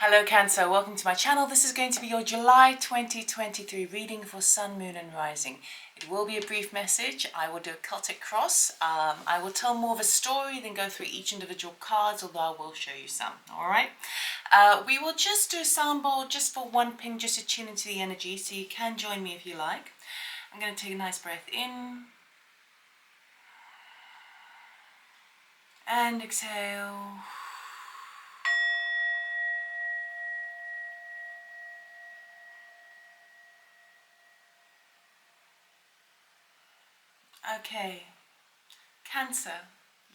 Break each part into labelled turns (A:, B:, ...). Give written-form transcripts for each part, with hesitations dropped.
A: Hello Cancer, welcome to my channel. This is going to be your July 2023 reading for Sun, Moon and Rising. It will be a brief message. I will do a Celtic cross. I will tell more of a story than go through each individual cards, although I will show you some, alright? We will just do a sound bowl just for one ping, just to tune into the energy, so you can join me if you like. I'm going to take a nice breath in and exhale. Okay, Cancer,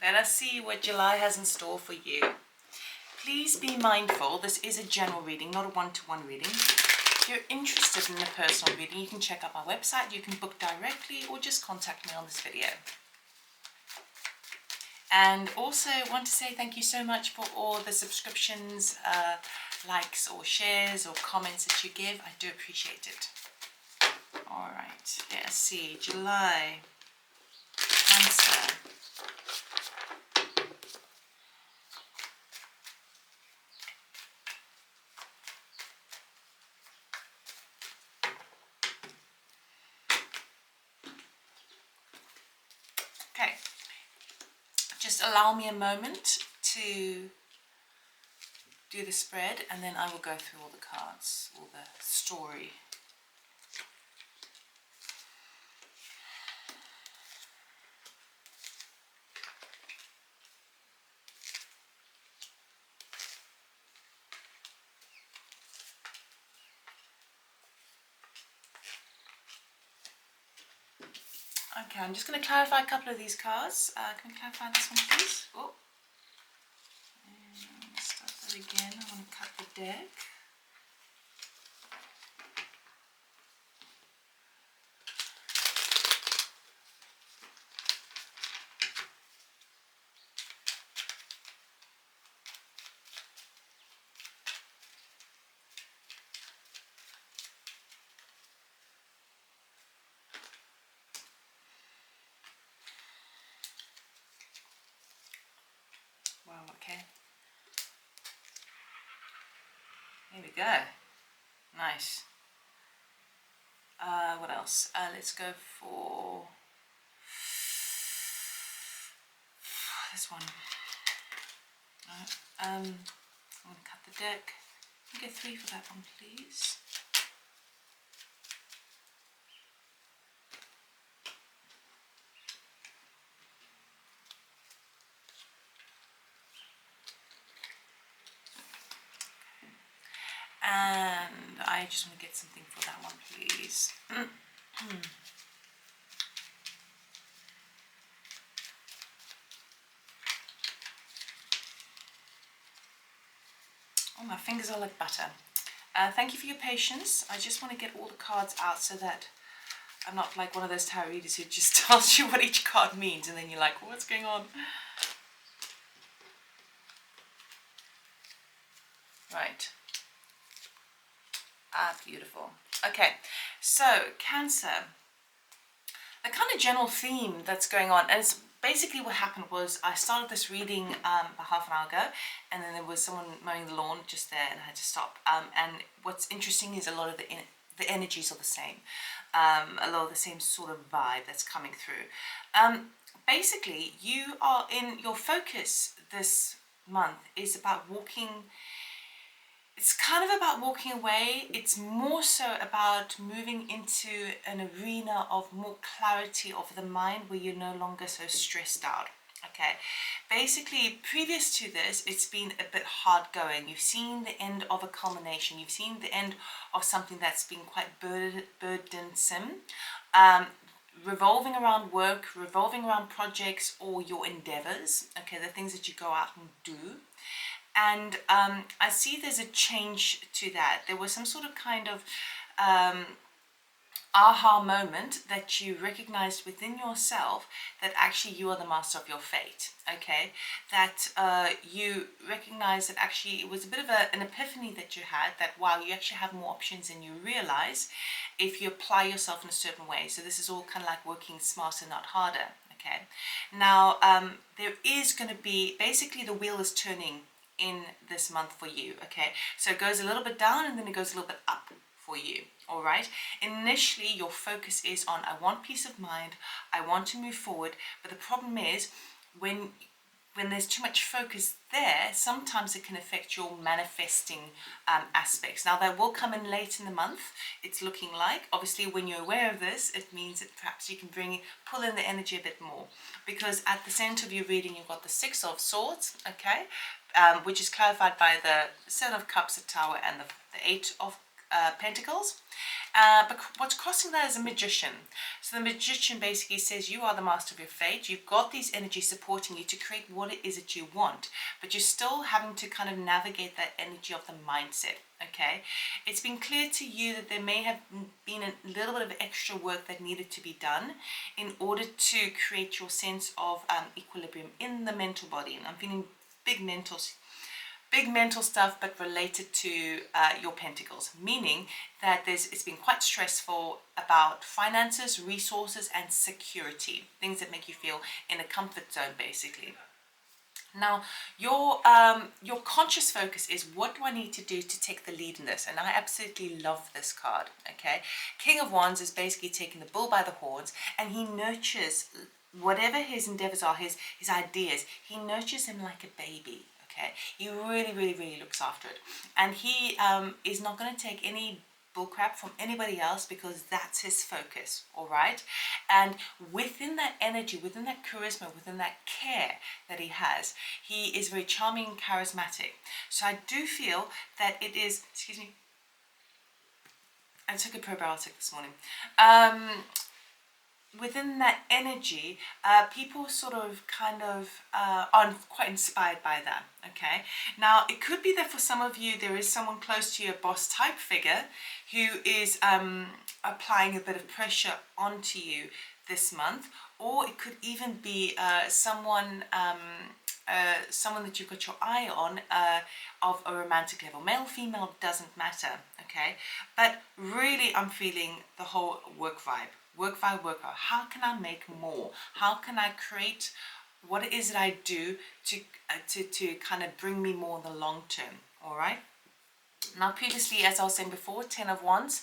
A: let us see what July has in store for you. Please be mindful, this is a general reading, not a one-to-one reading. If you're interested in a personal reading, you can check out my website, you can book directly or just contact me on this video. And also want to say thank you so much for all the subscriptions, likes or shares or comments that you give. I do appreciate it. Alright, let's see, July, Cancer. Okay, just allow me a moment to do the spread and then I will go through all the cards, all the story. Okay, I'm just going to clarify a couple of these cards. Can we clarify this one, please? Oh, and start that again. I want to cut the deck. Wow, okay. Here we go. Nice. What else? Let's go for this one. I'm going to cut the deck. Can I get 3 for that one, please? And I just want to get something for that one, please. Oh, my fingers are like butter. Thank you for your patience. I just want to get all the cards out so that I'm not like one of those tarot readers who just tells you what each card means and then you're like, what's going on? Right. Ah, beautiful. Okay, so Cancer. The kind of general theme that's going on, and it's basically what happened was I started this reading about half an hour ago, and then there was someone mowing the lawn just there and I had to stop. And what's interesting is a lot of the energies are the same. A lot of the same sort of vibe that's coming through. Basically, you are in your focus this month is about walking. It's kind of about walking away. It's more so about moving into an arena of more clarity of the mind where you're no longer so stressed out. Okay, basically previous to this, it's been a bit hard going. You've seen the end of a culmination. You've seen the end of something that's been quite burdensome. Revolving around work, revolving around projects or your endeavors. Okay, the things that you go out and do. And I see there's a change to that. There was some sort of kind of aha moment that you recognized within yourself that actually you are the master of your fate, okay? That you recognize that actually it was a bit of an epiphany that you had, that wow, you actually have more options than you realize if you apply yourself in a certain way. So this is all kind of like working smarter, not harder, okay? Now, there is going to be, basically the wheel is turning in this month for you, okay? So it goes a little bit down and then it goes a little bit up for you, all right? Initially, your focus is on, I want peace of mind, I want to move forward, but the problem is when there's too much focus there, sometimes it can affect your manifesting aspects. Now, that will come in late in the month, it's looking like. Obviously, when you're aware of this, it means that perhaps you can pull in the energy a bit more. Because at the center of your reading, you've got the Six of Swords, okay? Which is clarified by the Seven of Cups, the Tower, and the Eight of Pentacles. But what's crossing that is a magician. So the magician basically says you are the master of your fate. You've got these energies supporting you to create what it is that you want, but you're still having to kind of navigate that energy of the mindset. Okay, it's been clear to you that there may have been a little bit of extra work that needed to be done in order to create your sense of equilibrium in the mental body. And I'm feeling big mental stuff, but related to your pentacles, meaning that it's been quite stressful about finances, resources, and security, things that make you feel in a comfort zone, basically. Now, your conscious focus is, what do I need to do to take the lead in this? And I absolutely love this card, okay? King of Wands is basically taking the bull by the horns, and he nurtures whatever his endeavors are, his ideas. He nurtures him like a baby. Okay, he really, really, really looks after it, and he is not going to take any bullcrap from anybody else because that's his focus. All right, and within that energy, within that charisma, within that care that he has, he is very charming and charismatic. So I do feel that it is. Excuse me. I took a probiotic this morning. Within that energy, people sort of kind of are quite inspired by that, okay? Now, it could be that for some of you, there is someone close to you, a boss type figure, who is applying a bit of pressure onto you this month, or it could even be someone that you've got your eye on of a romantic level. Male, female, doesn't matter, okay? But really, I'm feeling the whole work vibe. Work vibe. How can I make more? How can I create what it is that I do to kind of bring me more in the long term? All right. Now, previously, as I was saying before, 10 of Wands,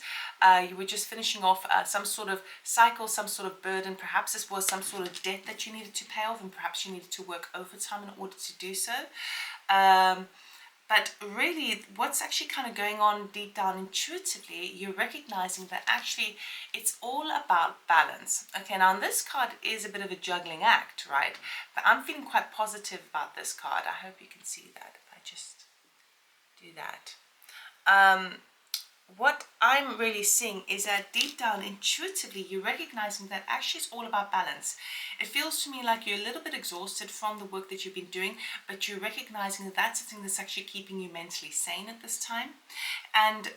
A: you were just finishing off some sort of cycle, some sort of burden. Perhaps this was some sort of debt that you needed to pay off, and perhaps you needed to work overtime in order to do so. But really, what's actually kind of going on deep down intuitively, you're recognizing that actually it's all about balance. Okay, now this card is a bit of a juggling act, right? But I'm feeling quite positive about this card. I hope you can see that if I just do that. What I'm really seeing is that deep down intuitively you're recognizing that actually it's all about balance. It feels to me like you're a little bit exhausted from the work that you've been doing, but you're recognizing that that's the thing that's actually keeping you mentally sane at this time, and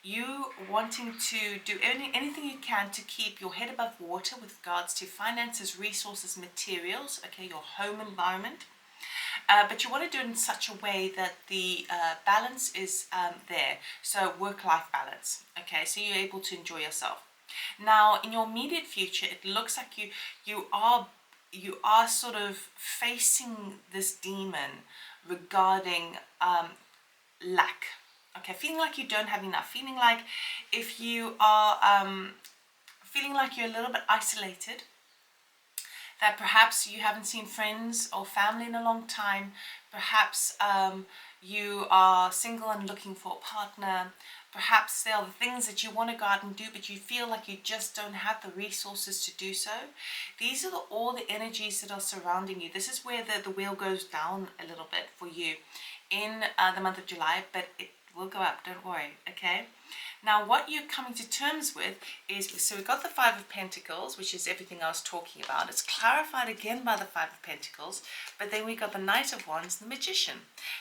A: you wanting to do anything you can to keep your head above water with regards to finances, resources, materials, okay, your home environment. But you want to do it in such a way that the balance is there. So work-life balance. Okay, so you're able to enjoy yourself. Now, in your immediate future, it looks like you are sort of facing this demon regarding lack. Okay, feeling like you don't have enough. Feeling like if you are feeling like you're a little bit isolated, that perhaps you haven't seen friends or family in a long time, perhaps you are single and looking for a partner, perhaps there are the things that you want to go out and do, but you feel like you just don't have the resources to do so. These are all the energies that are surrounding you. This is where the wheel goes down a little bit for you in the month of July, but it will go up, don't worry, okay? Now, what you're coming to terms with is, so we've got the Five of Pentacles, which is everything I was talking about. It's clarified again by the Five of Pentacles, but then we got the Knight of Wands and the Magician.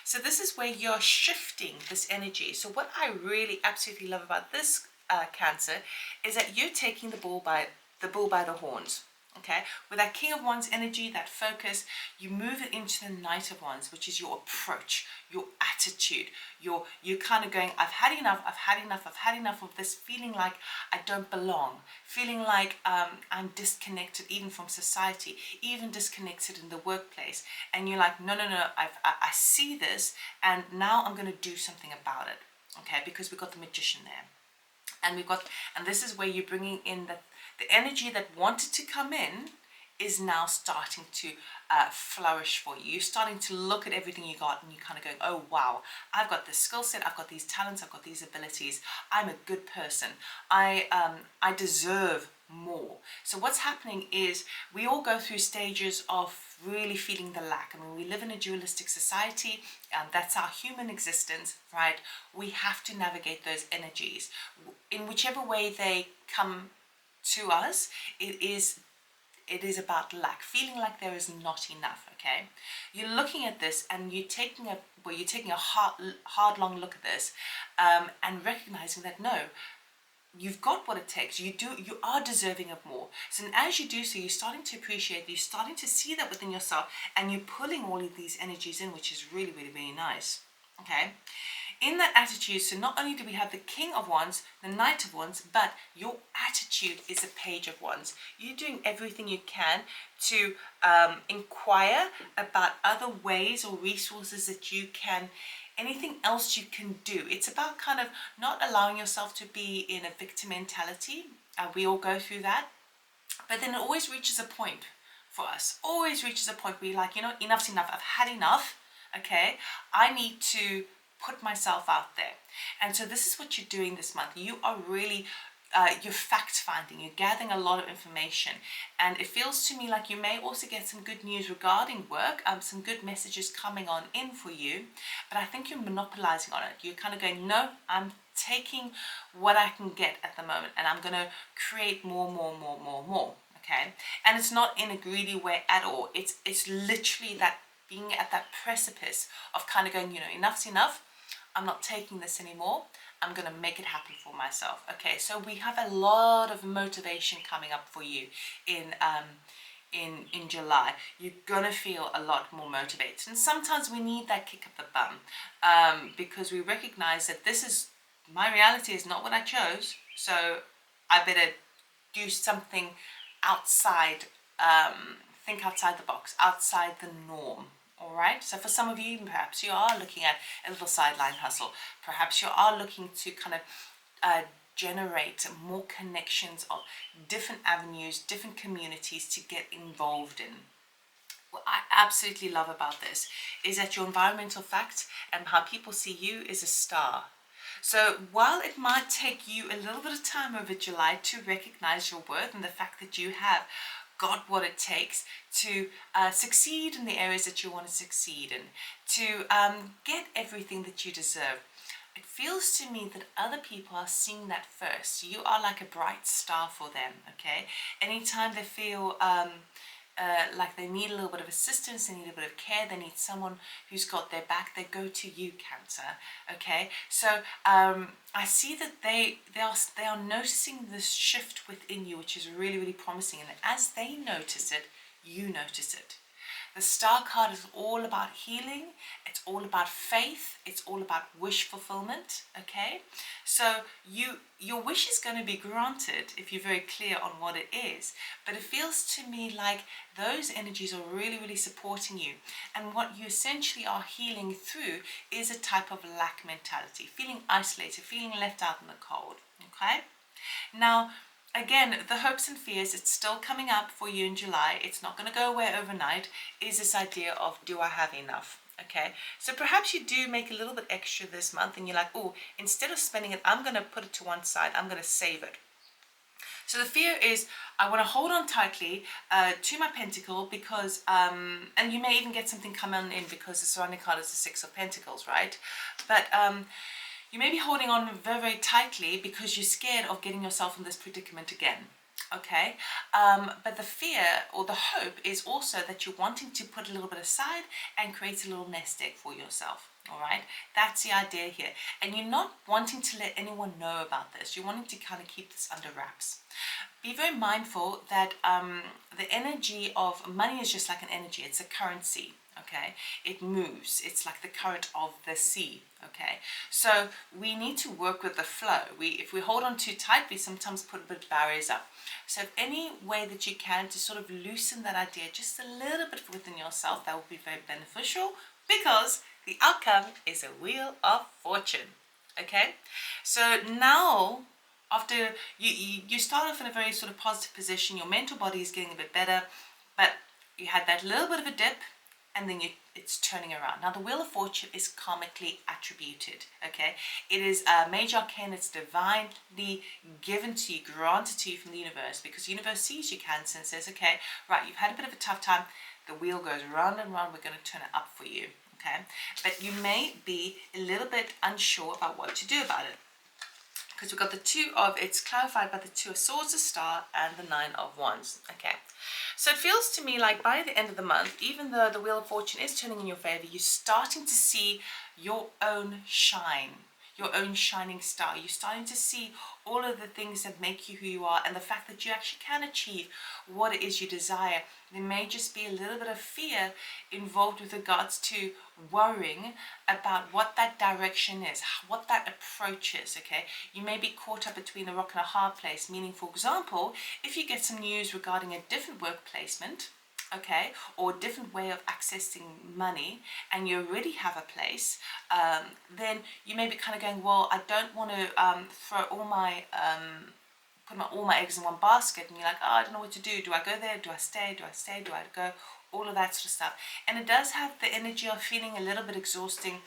A: So this is where you're shifting this energy. So what I really absolutely love about this Cancer is that you're taking the bull by the horns. Okay, with that King of Wands energy, that focus, you move it into the Knight of Wands, which is your approach, your attitude. You're kind of going, I've had enough, I've had enough, I've had enough of this feeling like I don't belong, feeling like I'm disconnected even from society, even disconnected in the workplace. And you're like, no, I see this, and now I'm going to do something about it. Okay, because we've got the Magician there. And this is where you're bringing in the energy that wanted to come in is now starting to flourish for you. You're starting to look at everything you got, and you're kind of going, oh wow, I've got this skill set, I've got these talents, I've got these abilities, I'm a good person, I deserve more. So what's happening is we all go through stages of really feeling the lack. I mean, we live in a dualistic society, that's our human existence, right? We have to navigate those energies in whichever way they come to us. It is about lack, feeling like there is not enough. Okay, you're looking at this and you're taking a hard long look at this, and recognizing that no, you've got what it takes. You are deserving of more. So as you do so, you're starting to appreciate, you're starting to see that within yourself, and you're pulling all of these energies in, which is really, really, really nice. Okay, in that attitude, so not only do we have the King of Wands, the Knight of Wands, but your attitude is a Page of Wands. You're doing everything you can to inquire about other ways or resources that you can, anything else you can do. It's about kind of not allowing yourself to be in a victim mentality. We all go through that. But then it always reaches a point for us, always reaches a point where you're like, enough's enough. I've had enough. Okay, I need to put myself out there. And so this is what you're doing this month. You are really you're fact finding, you're gathering a lot of information, and it feels to me like you may also get some good news regarding work, some good messages coming on in for you, but I think you're monopolizing on it. You're kind of going, no, I'm taking what I can get at the moment, and I'm going to create more. Okay, and it's not in a greedy way at all. It's literally that being at that precipice of kind of going, enough's enough. I'm not taking this anymore. I'm going to make it happen for myself. Okay, so we have a lot of motivation coming up for you in July. You're going to feel a lot more motivated. And sometimes we need that kick up the bum, because we recognize that my reality is not what I chose. So I better do something outside, think outside the box, outside the norm. All right, so for some of you, perhaps you are looking at a little sideline hustle. Perhaps you are looking to kind of generate more connections of different avenues, different communities to get involved in. What I absolutely love about this is that your environmental fact and how people see you is a star. So while it might take you a little bit of time over July to recognize your worth and the fact that you have got what it takes to succeed in the areas that you want to succeed in, to get everything that you deserve, it feels to me that other people are seeing that first. You are like a bright star for them. Okay, anytime they feel like they need a little bit of assistance, they need a bit of care, they need someone who's got their back, they go to you, Cancer. Okay, so I see that they are noticing this shift within you, which is really, really promising. And as they notice it, you notice it. The Star card is all about healing. It's all about faith. It's all about wish fulfillment. Okay, so your wish is going to be granted if you're very clear on what it is. But it feels to me like those energies are really, really supporting you. And what you essentially are healing through is a type of lack mentality, feeling isolated, feeling left out in the cold. Okay, now, again, the hopes and fears, it's still coming up for you in July. It's not going to go away overnight. Is this idea of, do I have enough? Okay, so perhaps you do make a little bit extra this month and you're like, oh, instead of spending it, I'm going to put it to one side. I'm going to save it. So the fear is, I want to hold on tightly to my pentacle because, and you may even get something coming in because the surrounding card is the Six of Pentacles, right? But you may be holding on very, very tightly because you're scared of getting yourself in this predicament again. okay? But the fear or the hope is also that you're wanting to put a little bit aside and create a little nest egg for yourself. All right, that's the idea here. And you're not wanting to let anyone know about this. You're wanting to kind of keep this under wraps. Be very mindful that the energy of money is just like an energy. It's a currency. Okay, it moves. It's like the current of the sea. Okay, so we need to work with the flow. If we hold on too tight, we sometimes put a bit of barriers up. So if any way that you can to sort of loosen that idea just a little bit within yourself, that will be very beneficial, because the outcome is a wheel of fortune. Okay, so now after you start off in a very sort of positive position, your mental body is getting a bit better, but you had that little bit of a dip, and then it's turning around. Now the Wheel of Fortune is karmically attributed, okay? It is a major arcana. It's divinely given to you, granted to you from the universe, because the universe sees you, Cancer, and says, okay, right, you've had a bit of a tough time. The wheel goes round and round. We're going to turn it up for you, okay? But you may be a little bit unsure about what to do about it, because we've got the it's clarified by the Two of Swords, the Star, and the Nine of Wands. Okay, so it feels to me like by the end of the month, even though the Wheel of Fortune is turning in your favor, you're starting to see your own shine, your own shining star. You're starting to see all of the things that make you who you are, and the fact that you actually can achieve what it is you desire. There may just be a little bit of fear involved with regards to worrying about what that direction is, what that approach is, okay? You may be caught up between a rock and a hard place, meaning, for example, if you get some news regarding a different work placement, okay, or a different way of accessing money, and you already have a place, then you may be kind of going, well, I don't want to throw all my all my eggs in one basket, and you're like, oh, I don't know what to do. Do I go there? Do I stay? Do I stay? Do I go? All of that sort of stuff. And it does have the energy of feeling a little bit exhausting.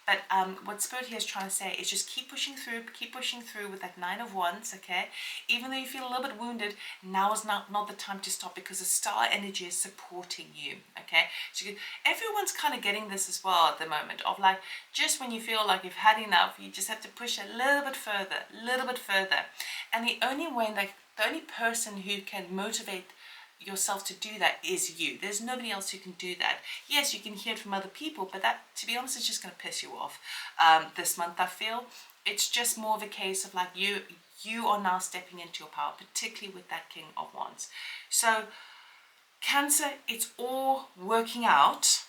A: But what Spirit here is trying to say is just keep pushing through with that Nine of Wands, okay? Even though you feel a little bit wounded, now is not the time to stop, because the star energy is supporting you, okay? So everyone's kind of getting this as well at the moment, of like, just when you feel like you've had enough, you just have to push a little bit further. And the only person who can motivate yourself to do that is you. There's nobody else who can do that. Yes, you can hear it from other people, but that, to be honest, is just going to piss you off this month. I feel it's just more of a case of like you are now stepping into your power, particularly with that King of Wands. So Cancer, it's all working out,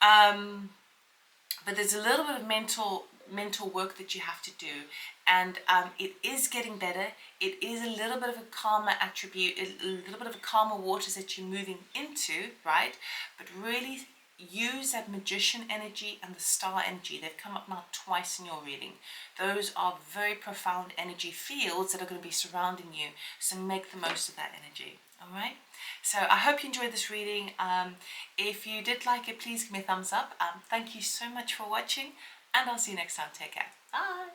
A: but there's a little bit of mental work that you have to do, and it is getting better. It is a little bit of a calmer attribute, a little bit of a calmer waters that you're moving into, right? But really use that Magician energy and the Star energy. They've come up now twice in your reading. Those are very profound energy fields that are going to be surrounding you, so make the most of that energy. All right, so I hope you enjoyed this reading. If you did like it, please give me a thumbs up. Thank you so much for watching, and I'll see you next time. Take care. Bye.